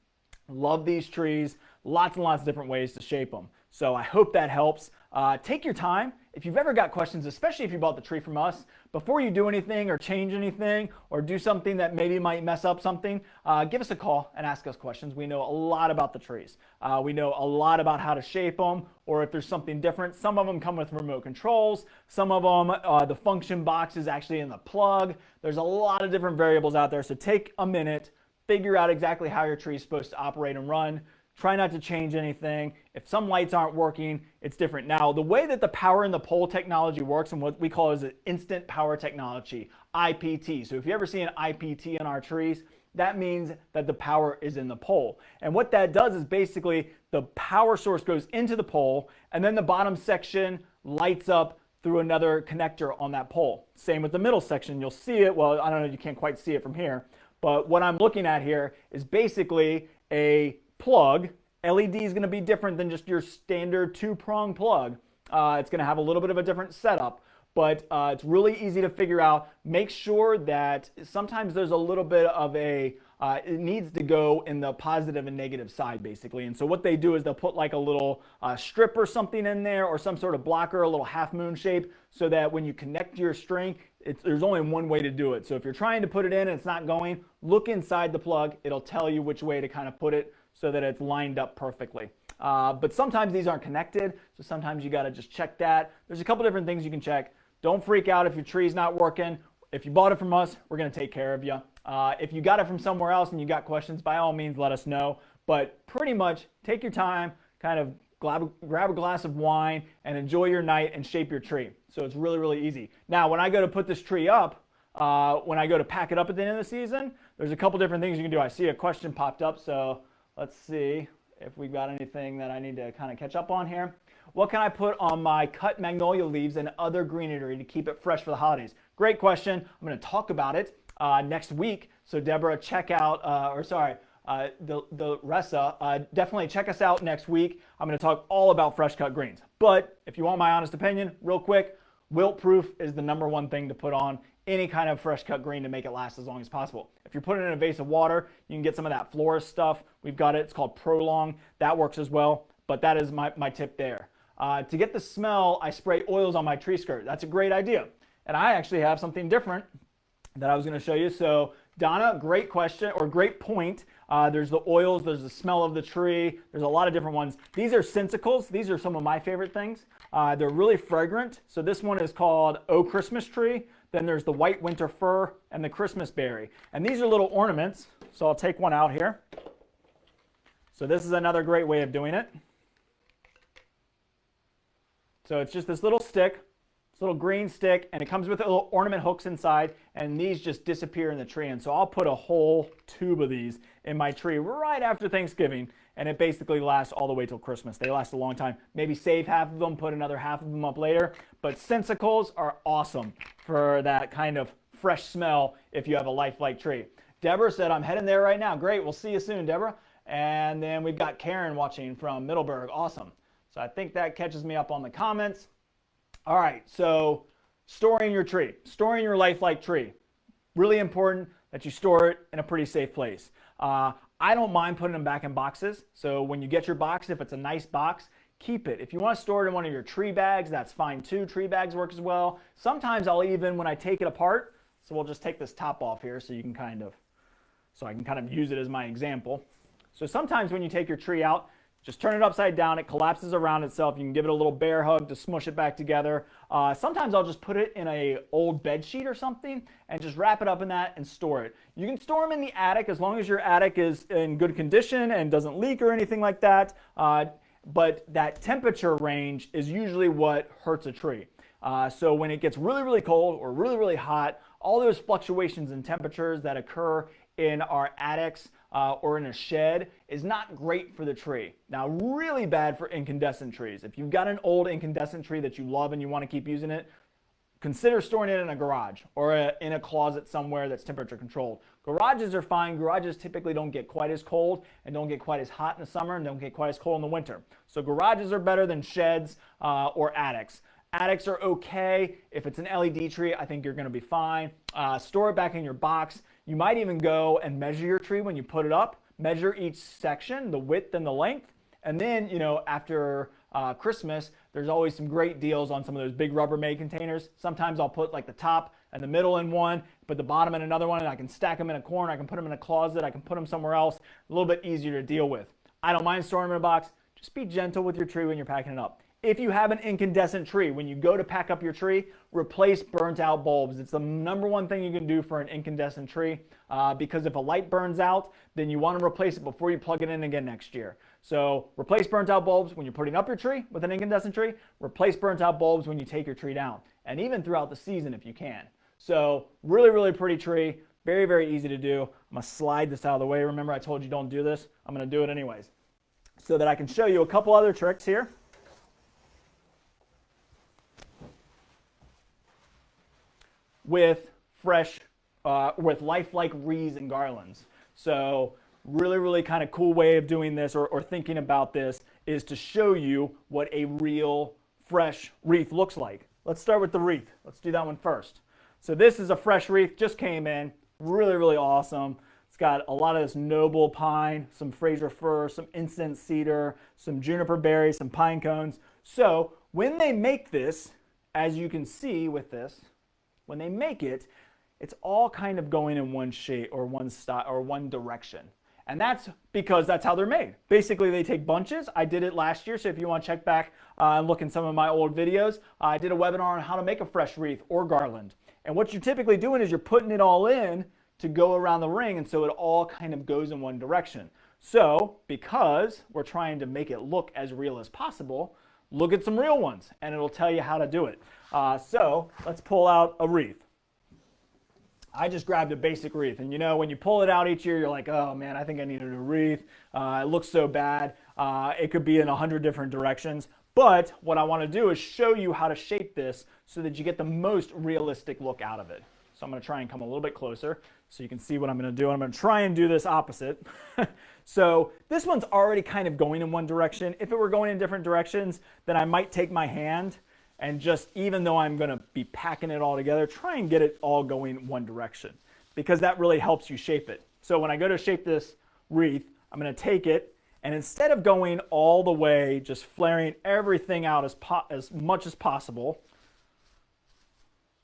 Love these trees, lots and lots of different ways to shape them. So I hope that helps. Take your time. If you've ever got questions, especially if you bought the tree from us, before you do anything or change anything or do something that maybe might mess up something, give us a call and ask us questions. We know a lot about the trees. We know a lot about how to shape them, or if there's something different. Some of them come with remote controls. Some of them, the function box is actually in the plug. There's a lot of different variables out there. So take a minute, figure out exactly how your tree is supposed to operate and run. Try not to change anything. If some lights aren't working, it's different. Now, the way that the power in the pole technology works and what we call is an instant power technology, IPT. So if you ever see an IPT in our trees, that means that the power is in the pole. And what that does is basically the power source goes into the pole and then the bottom section lights up through another connector on that pole. Same with the middle section. You'll see it. Well, I don't know, you can't quite see it from here. But what I'm looking at here is basically a plug. LED is going to be different than just your standard two-prong plug. It's going to have a little bit of a different setup, but it's really easy to figure out. Make sure that sometimes there's a little bit of a, it needs to go in the positive and negative side basically. And so what they do is they'll put like a little strip or something in there or some sort of blocker, a little half moon shape, so that when you connect your string, there's only one way to do it. So if you're trying to put it in and it's not going, look inside the plug. It'll tell you which way to kind of put it so that it's lined up perfectly. But sometimes these aren't connected, so sometimes you got to just check that. There's a couple different things you can check. Don't freak out if your tree's not working. If you bought it from us, we're going to take care of you. If you got it from somewhere else and you got questions, by all means, let us know. But pretty much take your time, kind of grab a glass of wine and enjoy your night and shape your tree. So it's really, really easy. Now, when I go to put this tree up, when I go to pack it up at the end of the season, there's a couple different things you can do. I see a question popped up, so let's see if we've got anything that I need to kind of catch up on here. What can I put on my cut magnolia leaves and other greenery to keep it fresh for the holidays? Great question. I'm going to talk about it next week. So Deborah, check out, the Ressa, definitely check us out next week. I'm going to talk all about fresh cut greens. But if you want my honest opinion, real quick, wilt proof is the #1 thing to put on any kind of fresh cut green to make it last as long as possible. If you're putting it in a vase of water, you can get some of that florist stuff. We've got it. It's called Prolong. That works as well. But that is my tip there. To get the smell, I spray oils on my tree skirt. That's a great idea. And I actually have something different that I was going to show you. So Donna, great question or great point. There's the oils, there's the smell of the tree. There's a lot of different ones. These are sensicles. These are some of my favorite things. They're really fragrant. So this one is called Oh Christmas Tree. Then there's the white winter fir and the Christmas berry. And these are little ornaments. So I'll take one out here. So this is another great way of doing it. So it's just this little stick, this little green stick, and it comes with little ornament hooks inside, and these just disappear in the tree. And so I'll put a whole tube of these in my tree right after Thanksgiving, and it basically lasts all the way till Christmas. They last a long time. Maybe save half of them, put another half of them up later. But sensicles are awesome for that kind of fresh smell if you have a lifelike tree. Deborah said, I'm heading there right now. Great, we'll see you soon, Deborah. And then we've got Karen watching from Middleburg. Awesome. So I think that catches me up on the comments. All right, so storing your tree, storing your lifelike tree. Really important that you store it in a pretty safe place. I don't mind putting them back in boxes. So when you get your box, if it's a nice box, keep it. If you want to store it in one of your tree bags, that's fine too. Tree bags work as well. Sometimes I'll even, when I take it apart, so we'll just take this top off here so you can I can kind of use it as my example. So sometimes when you take your tree out, just turn it upside down, it collapses around itself. You can give it a little bear hug to smush it back together. Sometimes I'll just put it in an old bed sheet or something and just wrap it up in that and store it. You can store them in the attic as long as your attic is in good condition and doesn't leak or anything like that. But that temperature range is usually what hurts a tree. So when it gets really, really cold or really, really hot, all those fluctuations in temperatures that occur in our attics or in a shed is not great for the tree. Now, really bad for incandescent trees. If you've got an old incandescent tree that you love and you want to keep using it, consider storing it in a garage or in a closet somewhere that's temperature controlled. Garages are fine. Garages typically don't get quite as cold and don't get quite as hot in the summer and don't get quite as cold in the winter. So garages are better than sheds or attics. Attics are okay. If it's an LED tree, I think you're going to be fine. Store it back in your box. You might even go and measure your tree when you put it up. Measure each section, the width and the length. And then, after Christmas, there's always some great deals on some of those big Rubbermaid containers. Sometimes I'll put like the top and the middle in one, put the bottom in another one, and I can stack them in a corner. I can put them in a closet. I can put them somewhere else. A little bit easier to deal with. I don't mind storing them in a box. Just be gentle with your tree when you're packing it up. If you have an incandescent tree, when you go to pack up your tree, replace burnt out bulbs. It's the number one thing you can do for an incandescent tree because if a light burns out, then you want to replace it before you plug it in again next year. So replace burnt out bulbs when you're putting up your tree with an incandescent tree, replace burnt out bulbs when you take your tree down, and even throughout the season if you can. So really, really pretty tree, very, very easy to do. I'm going to slide this out of the way. Remember I told you don't do this? I'm going to do it anyways so that I can show you a couple other tricks here. With lifelike wreaths and garlands. So really, really kind of cool way of doing this or thinking about this is to show you what a real fresh wreath looks like. Let's start with the wreath. Let's do that one first. So this is a fresh wreath, just came in. Really, really awesome. It's got a lot of this noble pine, some Fraser fir, some incense cedar, some juniper berries, some pine cones. So when they make this, as you can see with this, when they make it, it's all kind of going in one shape or one style or one direction. And that's because that's how they're made. Basically, they take bunches. I did it last year, so if you want to check back and look in some of my old videos, I did a webinar on how to make a fresh wreath or garland. And what you're typically doing is you're putting it all in to go around the ring, and so it all kind of goes in one direction. So, because we're trying to make it look as real as possible, look at some real ones, and it'll tell you how to do it. So let's pull out a wreath. I just grabbed a basic wreath, and when you pull it out each year, you're like, oh man, I think I needed a wreath. It looks so bad. It could be in 100 different directions. But what I want to do is show you how to shape this so that you get the most realistic look out of it. So I'm going to try and come a little bit closer so you can see what I'm going to do. I'm going to try and do this opposite. So this one's already kind of going in one direction. If it were going in different directions, then I might take my hand and just, even though I'm going to be packing it all together, try and get it all going one direction because that really helps you shape it. So when I go to shape this wreath, I'm going to take it, and instead of going all the way, just flaring everything out as much as possible,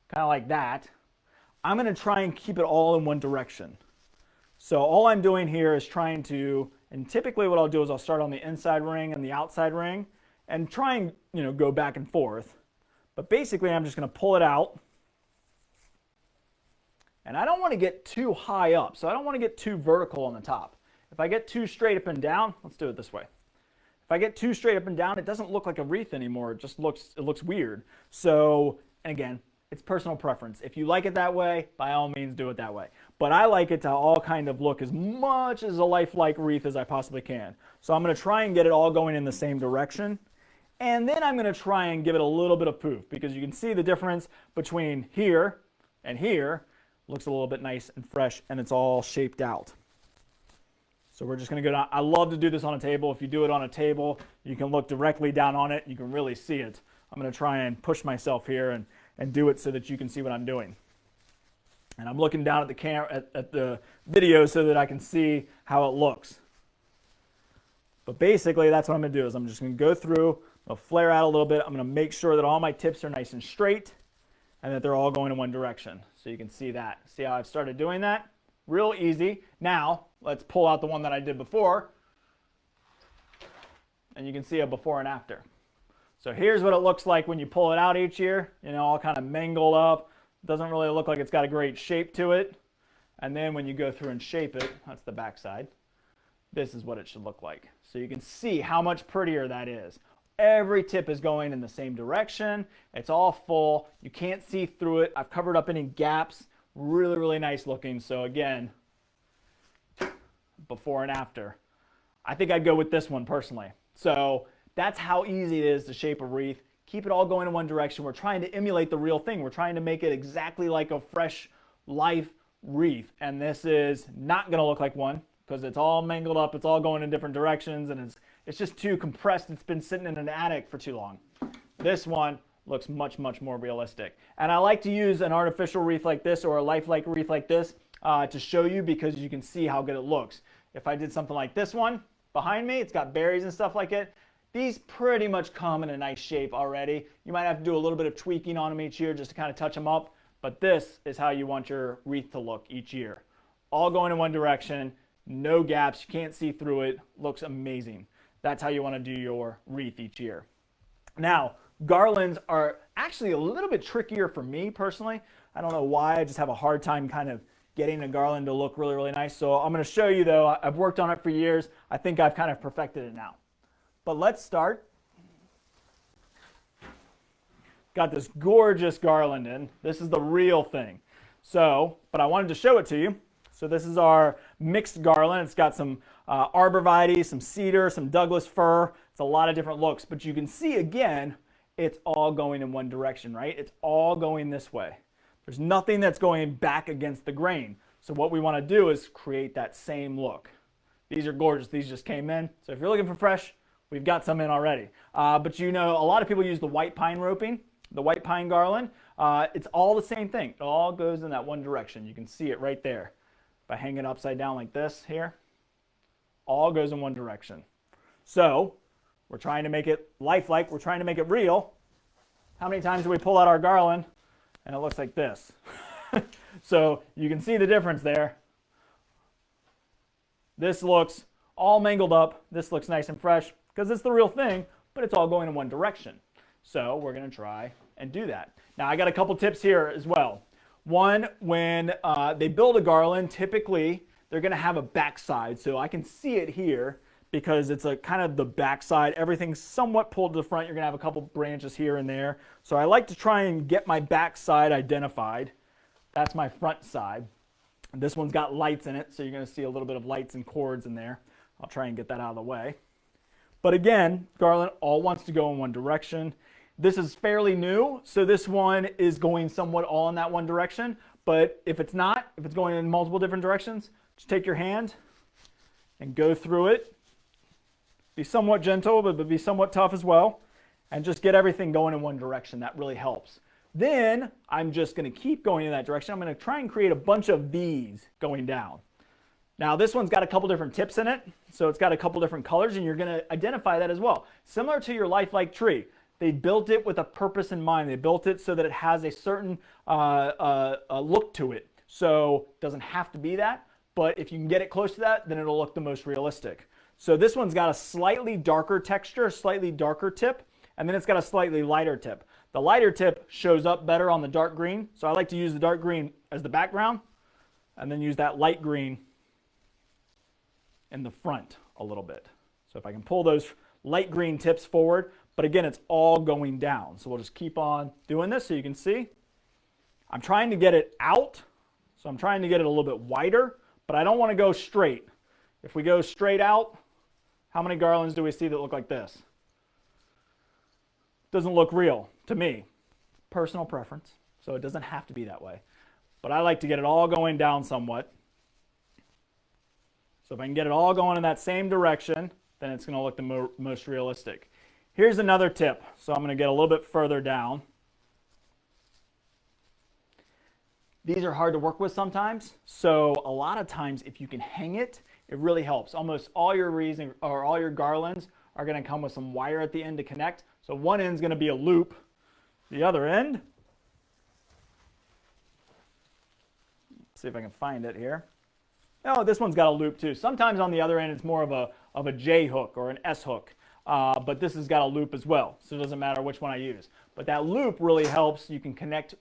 kind of like that, I'm going to try and keep it all in one direction. So all I'm doing here is trying to, and typically what I'll do is I'll start on the inside ring and the outside ring and try and go back and forth. But basically I'm just going to pull it out. And I don't want to get too high up, so I don't want to get too vertical on the top. If I get too straight up and down, let's do it this way. If I get too straight up and down, it doesn't look like a wreath anymore. It just looks weird. So, and again, it's personal preference. If you like it that way, by all means do it that way. But I like it to all kind of look as much as a lifelike wreath as I possibly can. So I'm going to try and get it all going in the same direction. And then I'm going to try and give it a little bit of poof because you can see the difference between here and here. Looks a little bit nice and fresh, and it's all shaped out. So we're just going to go down. I love to do this on a table. If you do it on a table, you can look directly down on it. You can really see it. I'm going to try and push myself here and do it so that you can see what I'm doing. And I'm looking down at the camera at the video so that I can see how it looks. But basically, that's what I'm going to do is I'm just going to go through, I'll flare out a little bit. I'm going to make sure that all my tips are nice and straight and that they're all going in one direction. So you can see that. See how I've started doing that? Real easy. Now, let's pull out the one that I did before. And you can see a before and after. So here's what it looks like when you pull it out each year. All kind of mangled up. Doesn't really look like it's got a great shape to it. And then when you go through and shape it, that's the back side. This is what it should look like. So you can see how much prettier that is. Every tip is going in the same direction. It's all full. You can't see through it. I've covered up any gaps. Really, really nice looking. So again, before and after. I think I'd go with this one personally. So that's how easy it is to shape a wreath. keep it all going in one direction. We're trying to emulate the real thing. We're trying to make it exactly like a fresh life wreath. And this is not going to look like one because it's all mangled up. It's all going in different directions and it's just too compressed. It's been sitting in an attic for too long. This one looks much, much more realistic. And I like to use an artificial wreath like this or a lifelike wreath like this to show you because you can see how good it looks. If I did something like this one behind me, it's got berries and stuff like it. These pretty much come in a nice shape already. You might have to do a little bit of tweaking on them each year just to kind of touch them up, but this is how you want your wreath to look each year. All going in one direction, no gaps, you can't see through it, looks amazing. That's how you want to do your wreath each year. Now, garlands are actually a little bit trickier for me personally. I don't know why, I just have a hard time kind of getting a garland to look really, really nice. So I'm going to show you though, I've worked on it for years. I think I've kind of perfected it now. But let's start. Got this gorgeous garland in. This is the real thing. So, but I wanted to show it to you. So this is our mixed garland. It's got some arborvitae, some cedar, some Douglas fir. It's a lot of different looks, but you can see again, it's all going in one direction, right? It's all going this way. There's nothing that's going back against the grain. So what we want to do is create that same look. These are gorgeous. These just came in. So if you're looking for fresh, we've got some in already. But you know, a lot of people use the white pine roping, the white pine garland. It's all the same thing. It all goes in that one direction. You can see it right there. If I hang it upside down like this here, all goes in one direction. So we're trying to make it lifelike. We're trying to make it real. How many times do we pull out our garland and it looks like this? So you can see the difference there. This looks all mangled up. This looks nice and fresh because it's the real thing, but it's all going in one direction. So we're going to try and do that. Now I got a couple tips here as well. One, when they build a garland, typically they're going to have a backside. So I can see it here because it's a kind of the backside. Everything's somewhat pulled to the front. You're going to have a couple branches here and there. So I like to try and get my backside identified. That's my front side. This one's got lights in it, so you're going to see a little bit of lights and cords in there. I'll try and get that out of the way. But again, garland all wants to go in one direction. This is fairly new, so this one is going somewhat all in that one direction. But if it's not, if it's going in multiple different directions, just take your hand and go through it. Be somewhat gentle, but be somewhat tough as well. And just get everything going in one direction. That really helps. Then I'm just going to keep going in that direction. I'm going to try and create a bunch of these going down. Now this one's got a couple different tips in it, so it's got a couple different colors, and you're going to identify that as well. Similar to your lifelike tree, they built it with a purpose in mind. They built it so that it has a certain look to it. So it doesn't have to be that, but if you can get it close to that, then it'll look the most realistic. So this one's got a slightly darker texture, a slightly darker tip, and then it's got a slightly lighter tip. The lighter tip shows up better on the dark green, so I like to use the dark green as the background, and then use that light green in the front a little bit. So if I can pull those light green tips forward, but again, it's all going down. So we'll just keep on doing this so you can see. I'm trying to get it out, so I'm trying to get it a little bit wider, but I don't want to go straight. If we go straight out, how many garlands do we see that look like this? Doesn't look real to me. Personal preference, so it doesn't have to be that way. But I like to get it all going down somewhat. So if I can get it all going in that same direction, then it's going to look the most realistic. Here's another tip. So I'm going to get a little bit further down. These are hard to work with sometimes. So a lot of times if you can hang it, it really helps. Almost all your wreaths or all your garlands are going to come with some wire at the end to connect. So one end's going to be a loop. The other end, let's see if I can find it here. Oh, this one's got a loop too. Sometimes on the other end it's more of a J hook or an S hook, but this has got a loop as well, so it doesn't matter which one I use. But that loop really helps. You can connect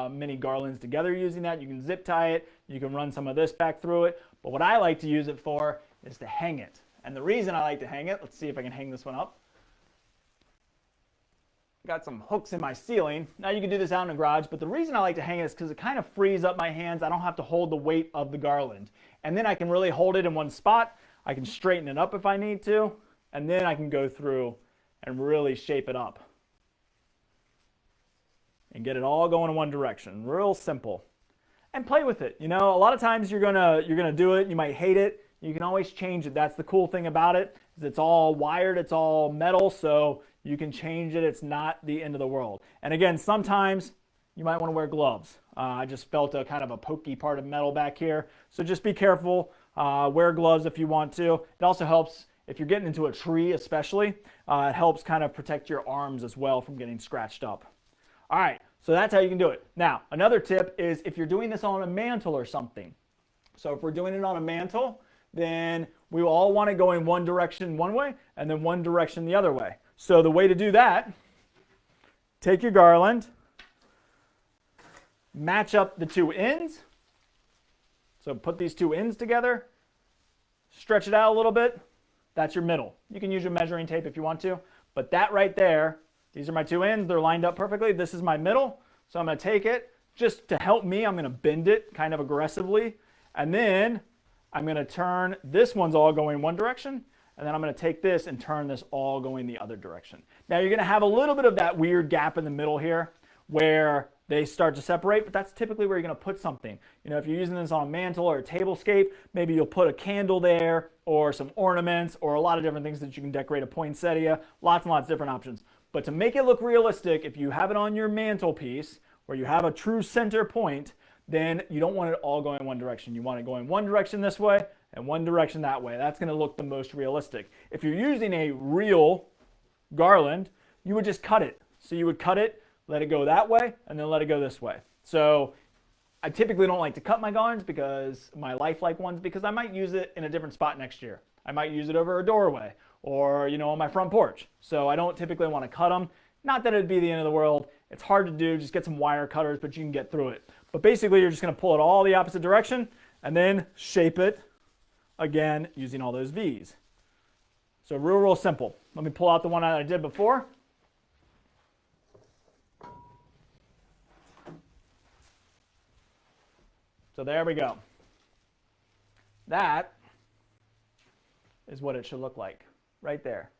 many garlands together using that. You can zip tie it. You can run some of this back through it. But what I like to use it for is to hang it. And the reason I like to hang it, let's see if I can hang this one up. Got some hooks in my ceiling. Now you can do this out in the garage, but the reason I like to hang it is because it kind of frees up my hands. I don't have to hold the weight of the garland. And then I can really hold it in one spot. I can straighten it up if I need to. And then I can go through and really shape it up. and get it all going in one direction. Real simple. And play with it. You know, a lot of times you're gonna do it, you might hate it. You can always change it. That's the cool thing about it, is it's all wired, it's all metal, so you can change it. It's not the end of the world. And again, sometimes you might want to wear gloves. I just felt a kind of a pokey part of metal back here. So just be careful. Wear gloves if you want to. It also helps if you're getting into a tree especially. It helps kind of protect your arms as well from getting scratched up. All right, so that's how you can do it. Now, another tip is if you're doing this on a mantle or something. So if we're doing it on a mantle, then we all want it going one direction one way and then one direction the other way. So the way to do that, take your garland, match up the two ends. So put these two ends together, stretch it out a little bit. That's your middle. You can use your measuring tape if you want to, but that right there, these are my two ends. They're lined up perfectly. This is my middle. So I'm going to take it. Just to help me, I'm going to bend it kind of aggressively. And then I'm going to turn, this one's all going one direction. And then I'm going to take this and turn this all going the other direction. Now you're going to have a little bit of that weird gap in the middle here where they start to separate, but that's typically where you're going to put something. You know, if you're using this on a mantle or a tablescape, maybe you'll put a candle there or some ornaments or a lot of different things that you can decorate, a poinsettia, lots and lots of different options. But to make it look realistic, if you have it on your mantelpiece where you have a true center point, then you don't want it all going one direction. You want it going one direction this way and one direction that way. That's going to look the most realistic. If you're using a real garland, you would just cut it. So you would cut it, let it go that way, and then let it go this way. So I typically don't like to cut my garlands, because my lifelike ones, because I might use it in a different spot next year. I might use it over a doorway or, you know, on my front porch. So I don't typically want to cut them. Not that it'd be the end of the world. It's hard to do. Just get some wire cutters, but you can get through it. But basically, you're just going to pull it all the opposite direction and then shape it again using all those V's. So real simple. Let me pull out the one that I did before. So there we go. That is what it should look like right there.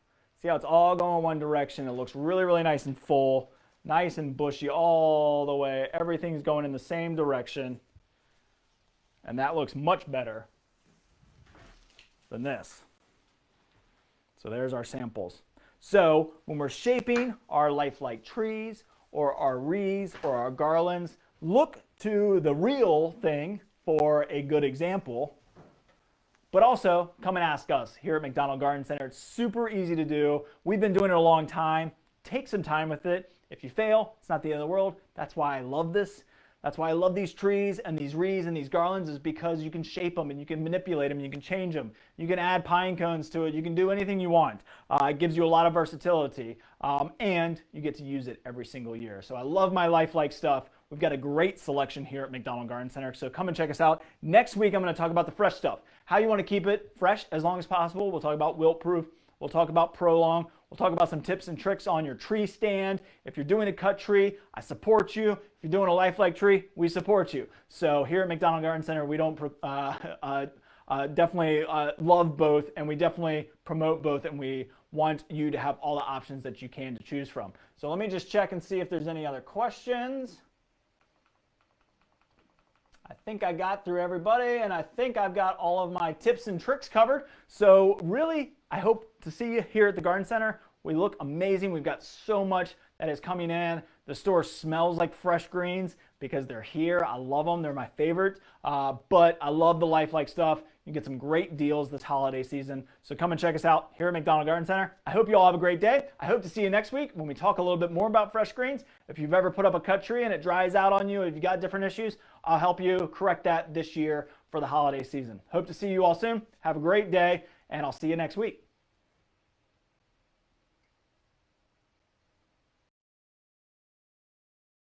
See how it's all going one direction? It looks really nice and full, nice and bushy all the way. Everything's going in the same direction. And that looks much better than this. So there's our samples. So when we're shaping our lifelike trees or our wreaths or our garlands, look to the real thing for a good example. But also, come and ask us here at McDonald Garden Center. It's super easy to do. We've been doing it a long time. Take some time with it. If you fail, it's not the end of the world. That's why I love this. That's why I love these trees and these wreaths and these garlands, is because you can shape them and you can manipulate them, you can change them. You can add pine cones to it. You can do anything you want. It gives you a lot of versatility, and you get to use it every single year. So I love my lifelike stuff. We've got a great selection here at McDonald Garden Center, so come and check us out. Next week, I'm going to talk about the fresh stuff, how you want to keep it fresh as long as possible. We'll talk about wilt-proof. We'll talk about prolong. We'll talk about some tips and tricks on your tree stand. If you're doing a cut tree, I support you. If you're doing a lifelike tree, we support you. So here at McDonald Garden Center, we don't definitely love both, and we definitely promote both, and we want you to have all the options that you can to choose from. So let me just check and see if there's any other questions. I think I got through everybody, and I think I've got all of my tips and tricks covered. So really, I hope to see you here at the Garden Center. We look amazing. We've got so much that is coming in. The store smells like fresh greens because they're here. I love them. They're my favorite. But I love the lifelike stuff. You get some great deals this holiday season. So come and check us out here at McDonald Garden Center. I hope you all have a great day. I hope to see you next week when we talk a little bit more about fresh greens. If you've ever put up a cut tree and it dries out on you, if you've got different issues, I'll help you correct that this year for the holiday season. Hope to see you all soon. Have a great day, and I'll see you next week.